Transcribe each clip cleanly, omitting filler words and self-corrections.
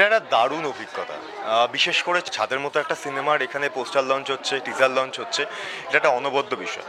এটা একটা দারুণ অভিজ্ঞতা। বিশেষ করে ছাদের মতো একটা সিনেমার এখানে পোস্টার লঞ্চ হচ্ছে, টিজার লঞ্চ হচ্ছে, এটা একটা অনবদ্য বিষয়।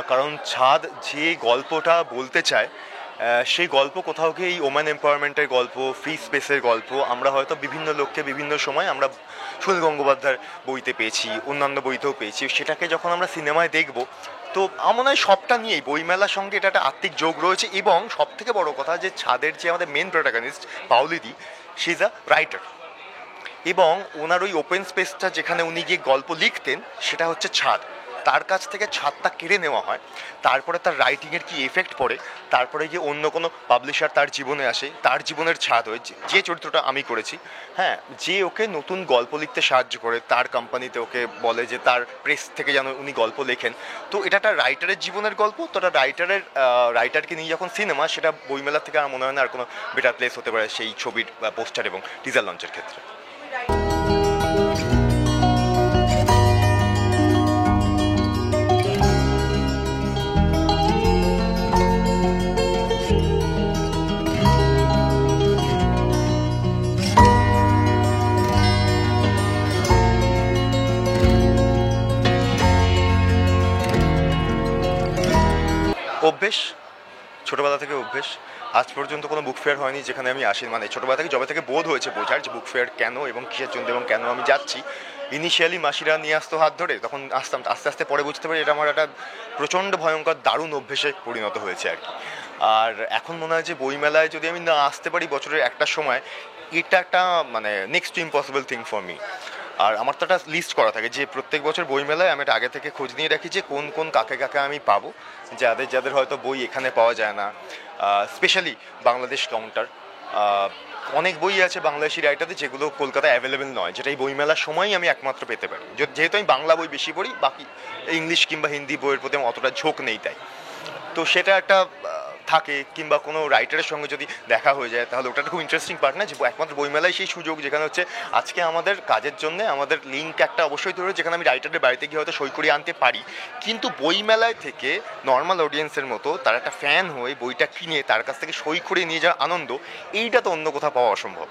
কারণ ছাদ যে গল্পটা বলতে চায়, সেই গল্প কোথাও গিয়ে এই ওম্যান এম্পাওয়ারমেন্টের গল্প, ফ্রি স্পেসের গল্প আমরা হয়তো বিভিন্ন লোককে বিভিন্ন সময় আমরা সুনীল গঙ্গোপাধ্যায়ের বইতে পেয়েছি, অন্যান্য বইতেও পেয়েছি। সেটাকে যখন আমরা সিনেমায় দেখব, তো আমার মনে হয় সবটা নিয়েই বইমেলার সঙ্গে এটা একটা আত্মিক যোগ রয়েছে। এবং সব থেকে বড় কথা যে ছাদের যে আমাদের মেন প্রোটাগনিস্ট পাওলিদি, শি ইজ আ রাইটার, এবং ওনার ওই ওপেন স্পেসটা যেখানে উনি গিয়ে গল্প লিখতেন সেটা হচ্ছে ছাদ। তার কাছ থেকে ছাদটা কেড়ে নেওয়া হয়, তারপরে তার রাইটিংয়ের কি এফেক্ট পড়ে, তারপরে গিয়ে অন্য কোনো পাবলিশার তার জীবনে আসে, তার জীবনের ছাদ হয়ে যে চরিত্রটা আমি করেছি, হ্যাঁ, যে ওকে নতুন গল্প লিখতে সাহায্য করে, তার কোম্পানিতে ওকে বলে যে তার প্রেস থেকে যেন উনি গল্প লেখেন। তো এটা একটা রাইটারের জীবনের গল্প। তো একটা রাইটারকে নিয়ে যখন সিনেমা, সেটা বইমেলা থেকে আমার মনে হয় না আর কোনো বেটার প্লেস হতে পারে সেই ছবির পোস্টার এবং টিজার লঞ্চের ক্ষেত্রে। অভ্যেস, ছোটোবেলা থেকে অভ্যেস। আজ পর্যন্ত কোনো বুক ফেয়ার হয়নি যেখানে আমি আসি, মানে ছোটোবেলা থেকে যবে থেকে বোধ হয়েছে বোঝার যে বুক ফেয়ার কেন এবং কিসের জন্য এবং কেন আমি যাচ্ছি। ইনিশিয়ালি মাসিরা নিয়ে আসতো হাত ধরে, তখন আসতাম, আস্তে আস্তে পরে বুঝতে পারি এটা আমার একটা প্রচণ্ড ভয়ঙ্কর দারুণ অভ্যেসে পরিণত হয়েছে আর কি। আর এখন মনে হয় যে বইমেলায় যদি আমি না আসতে পারি বছরের একটা সময়, এটা একটা মানে next to impossible thing for me. আর আমার তো একটা লিস্ট করা থাকে যে প্রত্যেক বছর বইমেলায় আমি একটা আগে থেকে খোঁজ নিয়ে রাখি যে কোন কোন কাকে কাকে আমি পাবো, যাদের যাদের হয়তো বই এখানে পাওয়া যায় না। স্পেশালি বাংলাদেশ কাউন্টার, অনেক বই আছে বাংলাদেশি রাইটারদের যেগুলো কলকাতায় অ্যাভেলেবেল নয়, যেটা এই বইমেলার সময়ই আমি একমাত্র পেতে পারি। যেহেতু আমি বাংলা বই বেশি পড়ি, বাকি ইংলিশ কিংবা হিন্দি বইয়ের প্রতি আমার অতটা ঝোঁক নেই, তাই তো সেটা একটা থাকে। কিংবা কোনো রাইটারের সঙ্গে যদি দেখা হয়ে যায়, তাহলে ওটা খুব ইন্টারেস্টিং পার্ট না, যে একমাত্র বইমেলায় সেই সুযোগ, যেখানে হচ্ছে আজকে আমাদের কাজের জন্য আমাদের লিঙ্ক একটা অবশ্যই তৈরি, যেখানে আমি রাইটারের বাড়িতে গিয়ে হয়তো সই করিয়ে আনতে পারি, কিন্তু বইমেলায় থেকে নর্মাল অডিয়েন্সের মতো তার একটা ফ্যান হয়ে বইটা কিনে তার কাছ থেকে সই করিয়ে নিয়ে যাওয়ার আনন্দ, এইটা তো অন্য কোথাও পাওয়া অসম্ভব।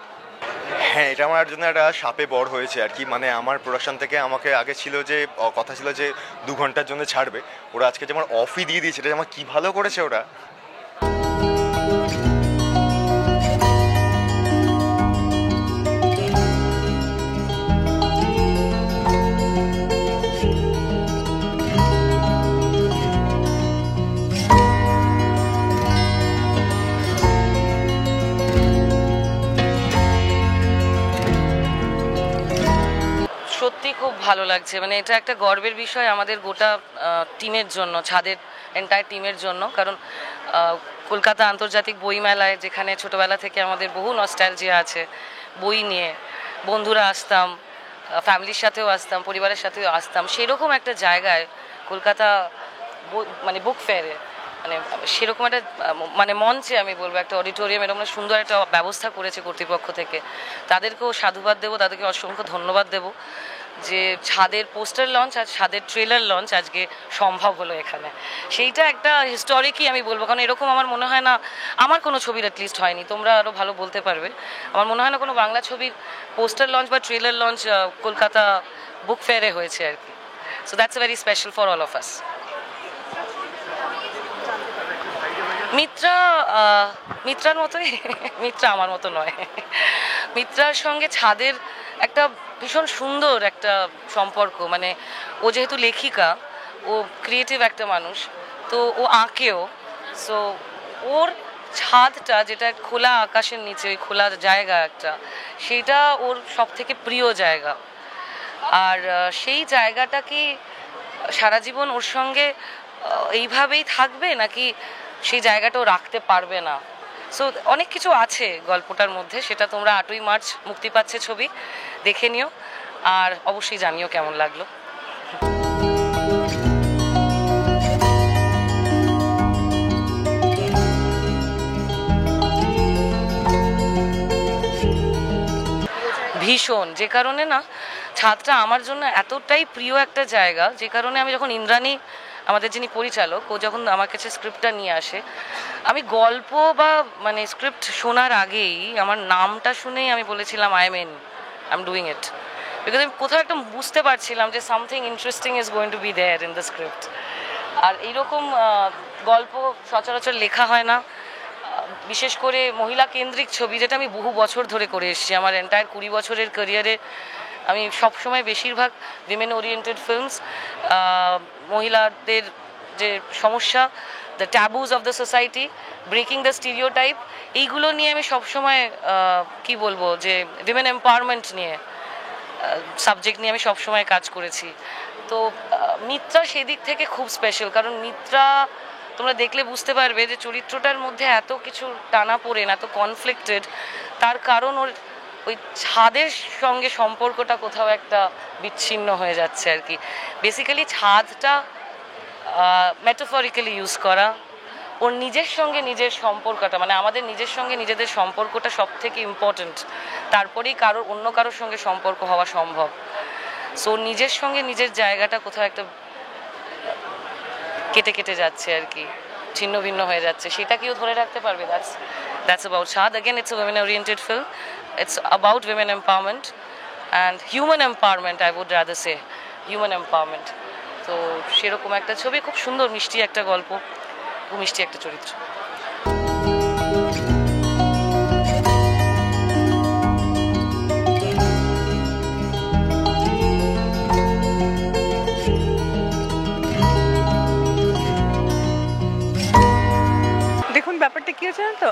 হ্যাঁ, এটা আমার জন্য একটা সাপে বড় হয়েছে আর কি। মানে আমার প্রোডাকশন থেকে আমাকে আগে ছিল যে কথা ছিল যে 2 ঘন্টার জন্য ছাড়বে, ওরা আজকে যে আমার অফই দিয়ে দিয়েছে, এটা আমার কী ভালো করেছে ওরা। সত্যি খুব ভালো লাগছে, মানে এটা একটা গর্বের বিষয় আমাদের গোটা টিমের জন্য, ছাদের এন্টায়ার টিমের জন্য। কারণ কলকাতা আন্তর্জাতিক বইমেলায়, যেখানে ছোটোবেলা থেকে আমাদের বহু নস্টালজিয়া আছে বই নিয়ে, বন্ধুরা আসতাম, ফ্যামিলির সাথেও আসতাম, পরিবারের সাথেও আসতাম, সেরকম একটা জায়গায় কলকাতা মানে বুক ফেয়ারে, মানে সেরকম একটা মানে মঞ্চে আমি বলবো একটা অডিটোরিয়াম, এরকম সুন্দর একটা ব্যবস্থা করেছে কর্তৃপক্ষ থেকে। তাদেরকেও সাধুবাদ দেবো, তাদেরকে অসংখ্য ধন্যবাদ দেবো যে ছাদের পোস্টার লঞ্চ আর ছাদের ট্রেলার লঞ্চ আজকে সম্ভব হলো এখানে। সেইটা একটা হিস্টোরিকই আমি বলবো, কারণ এরকম আমার মনে হয় না আমার কোনো ছবির অ্যাটলিস্ট হয়নি, তোমরা আরও ভালো বলতে পারবে। আমার মনে হয় না কোনো বাংলা ছবির পোস্টার লঞ্চ বা ট্রেলার লঞ্চ কলকাতা বুক ফেয়ারে হয়েছে আর কি। So that's very special for all of us. মিত্রার মতোই, মিত্রা আমার মতো নয়। মিত্রার সঙ্গে ছাদের একটা ভীষণ সুন্দর একটা সম্পর্ক। মানে ও যেহেতু লেখিকা, ও ক্রিয়েটিভ একটা মানুষ, তো ও আঁকেও। সো ওর ছাদটা, যেটা খোলা আকাশের নিচে, ওই খোলা জায়গা একটা, সেটা ওর সব থেকে প্রিয় জায়গা। আর সেই জায়গাটা কি সারা জীবন ওর সঙ্গে এইভাবেই থাকবে, নাকি সেই জায়গাটাও রাখতে পারবে না? সো অনেক কিছু আছে গল্পটার মধ্যে, সেটা তোমরা 8ই মার্চ মুক্তি পাচ্ছে ছবি, দেখে নিও আর অবশ্যই জানিও কেমন লাগলো। ভীষণ, যে কারণে না ছাদটা আমার জন্য এতটাই প্রিয় একটা জায়গা, যে কারণে আমি যখন ইন্দ্রাণী, আমাদের যিনি পরিচালক, ও যখন আমার কাছে স্ক্রিপ্টটা নিয়ে আসে, আমি গল্প বা মানে স্ক্রিপ্ট শোনার আগেই আমার নামটা শুনেই আমি বলেছিলাম I am doing it, because আমি কোথাও একটা বুঝতে পারছিলাম যে something interesting is going to be there in the script. আর এইরকম গল্প সচরাচর লেখা হয় না, বিশেষ করে মহিলা কেন্দ্রিক ছবি, যেটা আমি বহু বছর ধরে করে এসেছি। আমার এন্টায়ার 20 বছরের ক্যারিয়ারে আমি সবসময় বেশিরভাগ উইমেন ওরিয়েন্টেড ফিল্মস, মহিলাদের যে সমস্যা, the taboos of the society, breaking the stereotype, এইগুলো নিয়ে আমি সবসময় কি বলবো যে উইমেন এম্পাওয়ারমেন্ট নিয়ে সাবজেক্ট নিয়ে আমি সবসময় কাজ করেছি। তো মিত্রা সেদিক থেকে খুব স্পেশাল, কারণ মিত্রা তোমরা দেখলে বুঝতে পারবে যে চরিত্রটার মধ্যে এত কিছু টানাপোড়েন, এত কনফ্লিক্টেড, তার কারণ ওর ওই ছাদের সঙ্গে সম্পর্কটা কোথাও একটা বিচ্ছিন্ন হয়ে যাচ্ছে আর কি। বেসিক্যালি ছাদটা মেটাফরিক্যালি ইউজ করা, ওর নিজের সঙ্গে নিজের সম্পর্কটা, মানে আমাদের নিজের সঙ্গে নিজেদের সম্পর্কটা সব থেকে ইম্পর্ট্যান্ট, তারপরেই অন্য কারোর সঙ্গে সম্পর্ক হওয়া সম্ভব। সো নিজের সঙ্গে নিজের জায়গাটা কোথাও একটা কেটে কেটে যাচ্ছে আর কি, ছিন্ন ভিন্ন হয়ে যাচ্ছে, সেটা কেউ ধরে রাখতে পারবে? দ্যাটস অ্যাবাউট ছাদ। Again it's a women oriented film, it's about women empowerment and human empowerment, I would rather say human empowerment. তো সেরকম একটা ছবি, খুব সুন্দর মিষ্টি একটা গল্প, খুব মিষ্টি একটা চরিত্র। দেখুন, ব্যাপারটা কী হচ্ছে জানেন তো,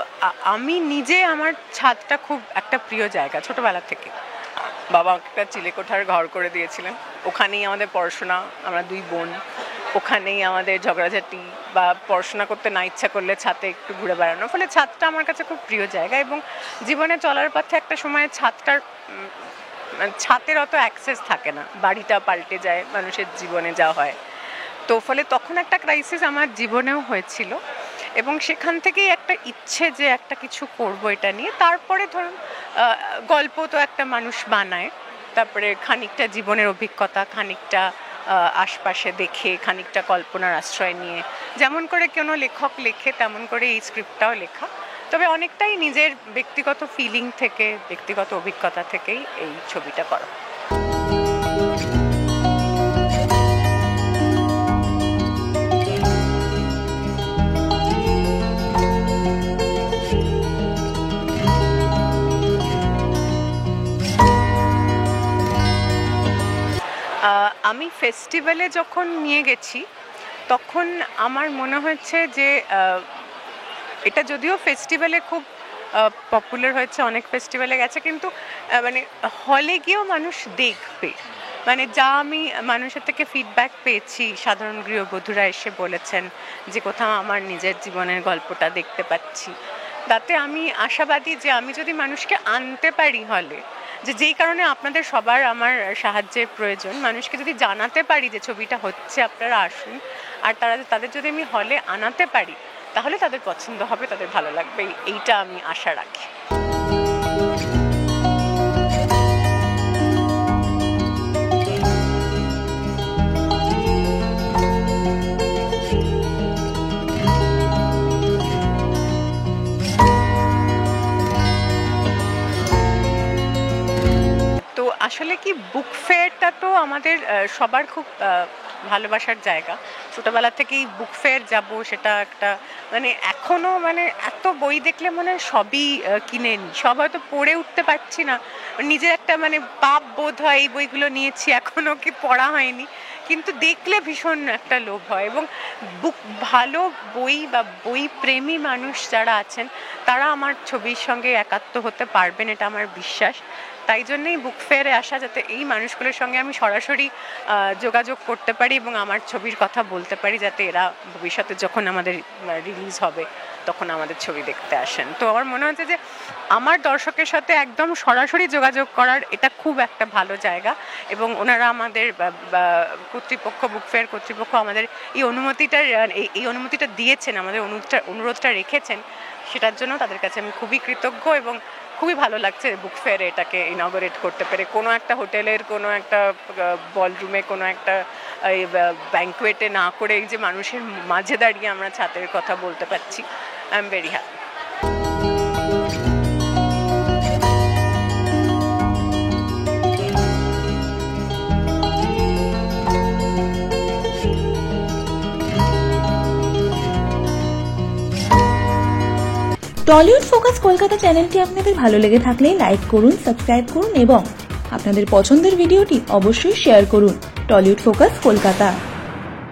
আমি নিজে আমার ছাদটা খুব একটা প্রিয় জায়গা ছোটোবেলা থেকে। বাবা একটা চিলেকোঠার ঘর করে দিয়েছিলেন, ওখানেই আমাদের পড়াশোনা, আমরা দুই বোন, ওখানেই আমাদের ঝগড়াঝাটি বা পড়াশোনা করতে না ইচ্ছা করলে ছাদে একটু ঘুরে বেড়ানো, ফলে ছাদটা আমার কাছে খুব প্রিয় জায়গা। এবং জীবনে চলার পথে একটা সময় ছাদের অত অ্যাক্সেস থাকে না, বাড়িটা পাল্টে যায়, মানুষের জীবনে যা হয়। তো ফলে তখন একটা ক্রাইসিস আমার জীবনেও হয়েছিল, এবং সেখান থেকেই একটা ইচ্ছে যে একটা কিছু করব এটা নিয়ে। তারপরে ধরুন গল্প তো একটা মানুষ বানায়, তারপরে খানিকটা জীবনের অভিজ্ঞতা, খানিকটা আশপাশে দেখে, খানিকটা কল্পনার আশ্রয় নিয়ে যেমন করে কোনো লেখক লেখে তেমন করে এই স্ক্রিপ্টটাও লেখা। তবে অনেকটাই নিজের ব্যক্তিগত ফিলিং থেকে, ব্যক্তিগত অভিজ্ঞতা থেকেই এই ছবিটা করা। আমি ফেস্টিভ্যালে যখন নিয়ে গেছি তখন আমার মনে হয়েছে যে এটা যদিও ফেস্টিভ্যালে খুব পপুলার হয়েছে, অনেক ফেস্টিভ্যালে গেছে, কিন্তু মানে হলে গিয়েও মানুষ দেখবে, মানে যা আমি মানুষের থেকে ফিডব্যাক পেয়েছি, সাধারণ গৃহবধূরা এসে বলেছেন যে কোথাও আমার নিজের জীবনের গল্পটা দেখতে পাচ্ছি, তাতে আমি আশাবাদী যে আমি যদি মানুষকে আনতে পারি হলে, যেই কারণে আপনাদের সবার আমার সাহায্যের প্রয়োজন, মানুষকে যদি জানাতে পারি যে ছবিটা হচ্ছে আপনারা আসুন, আর তাদের যদি আমি হলে আনাতে পারি তাহলে তাদের পছন্দ হবে, তাদের ভালো লাগবে, এইটা আমি আশা রাখি। তো আসলে কি, বুক ফেয়ারটা তো আমাদের সবার খুব ভালোবাসার জায়গা। ছোটোবেলা থেকেই বুক ফেয়ার যাব, সেটা একটা মানে এখনও মানে এত বই দেখলে মনে হয় সবই কিনে নিই, সব হয়তো পড়ে উঠতে পারছি না, নিজের একটা মানে পাপ বোধ হয় এই বইগুলো নিয়েছি এখনও কি পড়া হয়নি, কিন্তু দেখলে ভীষণ একটা লোভ হয়। এবং ভালো বই বা বই প্রেমী মানুষ যারা আছেন তারা আমার ছবির সঙ্গে একাত্ম হতে পারবেন, এটা আমার বিশ্বাস। তাই জন্যই বুক ফেয়ারে আসা, যাতে এই মানুষগুলোর সঙ্গে আমি সরাসরি যোগাযোগ করতে পারি এবং আমার ছবির কথা বলতে পারি, যাতে এরা ভবিষ্যতে যখন আমাদের রিলিজ হবে তখন আমাদের ছবি দেখতে আসেন। তো আমার মনে হচ্ছে যে আমার দর্শকের সাথে একদম সরাসরি যোগাযোগ করার এটা খুব একটা ভালো জায়গা, এবং ওনারা আমাদের কর্তৃপক্ষ, বুক ফেয়ার কর্তৃপক্ষ আমাদের এই অনুমতিটা দিয়েছেন, আমাদের অনুরোধটা রেখেছেন, সেটার জন্য তাদের কাছে আমি খুবই কৃতজ্ঞ। এবং খুবই ভালো লাগছে বুক ফেয়ারে এটাকে ইনঅগারেট করতে পেরে, কোনো একটা হোটেলের কোনো একটা বলরুমে, কোনো একটা ব্যাঙ্কুয়েটে না করে এই যে মানুষের মাঝে দাঁড়িয়ে আমরা ছাদের কথা বলতে পারছি, I am very happy. Tollywood focus Kolkata চ্যানেলটি আপনাদের ভালো লেগে থাকলে লাইক করুন, সাবস্ক্রাইব করুন এবং আপনাদের পছন্দের ভিডিওটি অবশ্যই শেয়ার করুন। Tollywood focus Kolkata.